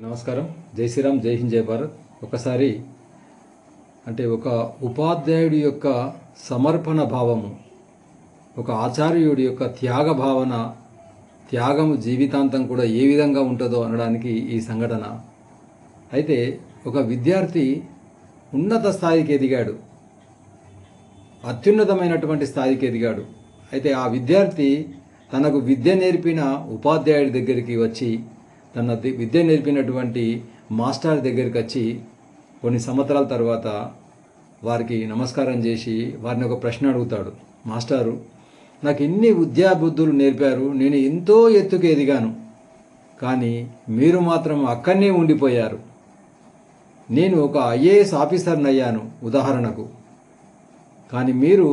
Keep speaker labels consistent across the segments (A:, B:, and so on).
A: నమస్కారం. జై శ్రీరామ్, జై హింద్, జై భారత్. ఒకసారి అంటే ఒక ఉపాధ్యాయుడి యొక్క సమర్పణ భావము, ఒక ఆచార్యుడి యొక్క త్యాగ భావన, త్యాగము జీవితాంతం కూడా ఏ విధంగా ఉంటుందో అనడానికి ఈ సంఘటన. అయితే ఒక విద్యార్థి ఉన్నత స్థాయికి ఎదిగాడు, అత్యున్నతమైనటువంటి స్థాయికి ఎదిగాడు. అయితే ఆ విద్యార్థి తనకు విద్య నేర్పిన ఉపాధ్యాయుడి దగ్గరికి వచ్చి, తన విద్య నేర్పినటువంటి మాస్టర్ దగ్గరికి వచ్చి కొన్ని సంవత్సరాల తర్వాత వారికి నమస్కారం చేసి వారిని ఒక ప్రశ్న అడుగుతాడు. మాస్టారు, నాకు ఇన్ని విద్యాబుద్ధులు నేర్పారు, నేను ఎంతో ఎత్తుకు ఎదిగాను, కానీ మీరు మాత్రం అక్కడనే ఉండిపోయారు. నేను ఒక ఐఏఎస్ ఆఫీసర్ని అయ్యాను ఉదాహరణకు, కానీ మీరు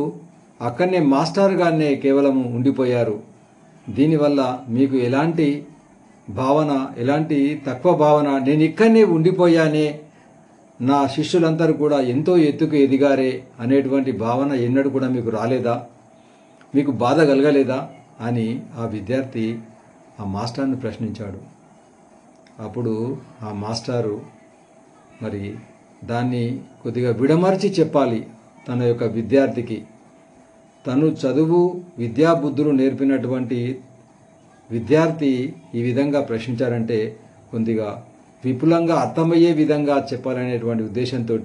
A: అక్కడనే మాస్టర్గానే కేవలం ఉండిపోయారు. దీనివల్ల మీకు ఎలాంటి భావన, ఎలాంటి తక్కువ భావన, నేను ఇక్కడనే ఉండిపోయానే, నా శిష్యులందరూ కూడా ఎంతో ఎత్తుకు ఎదిగారే అనేటువంటి భావన ఎన్నడూ కూడా మీకు రాలేదా, మీకు బాధ కలగలేదా అని ఆ విద్యార్థి ఆ మాస్టర్ని ప్రశ్నించాడు. అప్పుడు ఆ మాస్టారు మరి దాన్ని కొద్దిగా విడమర్చి చెప్పాలి తన యొక్క విద్యార్థికి. తను చదువు విద్యాబుద్ధులు నేర్పినటువంటి విద్యార్థి ఈ విధంగా ప్రశ్నించారంటే కొద్దిగా విపులంగా అర్థమయ్యే విధంగా చెప్పాలనేటువంటి ఉద్దేశంతో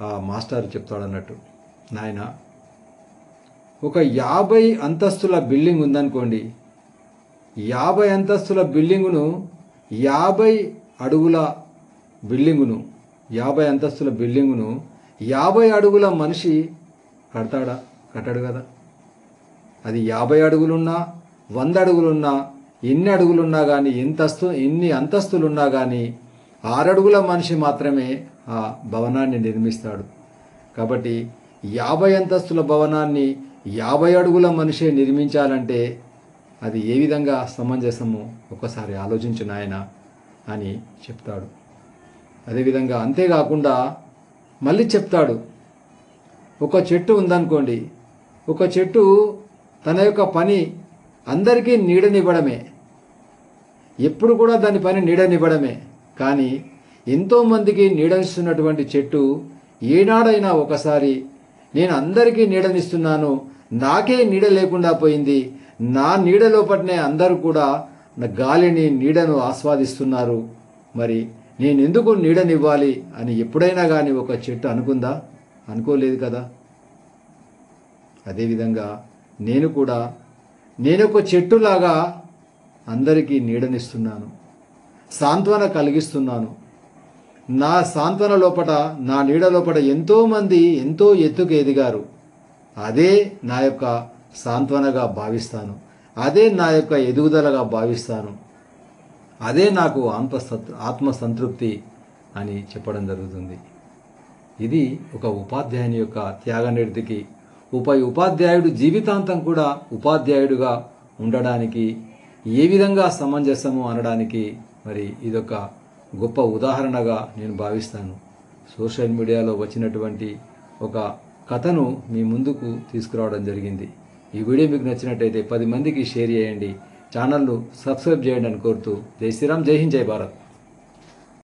A: ఆ మాస్టర్ చెప్తాడన్నట్టు. నాయన, ఒక 50 అంతస్తుల బిల్డింగ్ ఉందనుకోండి, 50 అంతస్తుల బిల్డింగును 50 అడుగుల బిల్డింగును 50 అంతస్తుల బిల్డింగును 50 అడుగుల మనిషి కడతాడా? కట్టడు కదా. అది 50 అడుగులున్నా 100 అడుగులున్నా ఎన్ని అడుగులున్నా కానీ ఎన్ని అంతస్తులున్నా కానీ 6 అడుగుల మనిషి మాత్రమే ఆ భవనాన్ని నిర్మిస్తాడు. కాబట్టి 50 అంతస్తుల భవనాన్ని 50 అడుగుల మనిషే నిర్మించాలంటే అది ఏ విధంగా సమంజసమో ఒకసారి ఆలోచించు నాయన అని చెప్తాడు. అదేవిధంగా అంతేకాకుండా మళ్ళీ చెప్తాడు, ఒక చెట్టు ఉందనుకోండి, ఒక చెట్టు తన యొక్క పని అందరికీ నీడనివ్వడమే, ఎప్పుడు కూడా దాని పని నీడనివ్వడమే. కానీ ఎంతోమందికి నీడనిస్తున్నటువంటి చెట్టు ఏనాడైనా ఒకసారి నేను అందరికీ నీడనిస్తున్నాను, నాకే నీడ లేకుండా పోయింది, నా నీడ లోపలనే అందరూ కూడా నా గాలిని నీడను ఆస్వాదిస్తున్నారు, మరి నేను ఎందుకు నీడనివ్వాలి అని ఎప్పుడైనా కానీ ఒక చెట్టు అనుకుందా? అనుకోలేదు కదా. అదేవిధంగా నేను ఒక చెట్టులాగా అందరికీ నీడనిస్తున్నాను, సాంత్వన కలిగిస్తున్నాను. నా సాంత్వన లోపల, నా నీడ లోపల ఎంతోమంది ఎంతో ఎత్తుకు ఎదిగారు. అదే నా యొక్క సాంత్వనగా భావిస్తాను, అదే నా యొక్క ఎదుగుదలగా భావిస్తాను, అదే నాకు ఆత్మసంతృప్తి అని చెప్పడం జరుగుతుంది. ఇది ఒక ఉపాధ్యాయుని యొక్క త్యాగనిరతికి, ఉపాధ్యాయుడు జీవితాంతం కూడా ఉపాధ్యాయుడిగా ఉండడానికి ఏ విధంగా సమంజసము అనడానికి మరి ఇదొక గొప్ప ఉదాహరణగా నేను భావిస్తాను. సోషల్ మీడియాలో వచ్చినటువంటి ఒక కథను మీ ముందుకు తీసుకురావడం జరిగింది. ఈ వీడియో మీకు నచ్చినట్టయితే 10 మందికి షేర్ చేయండి, ఛానల్ను సబ్స్క్రైబ్ చేయండి అని కోరుతూ జై శ్రీరామ్, జై హింద్, జై భారత్.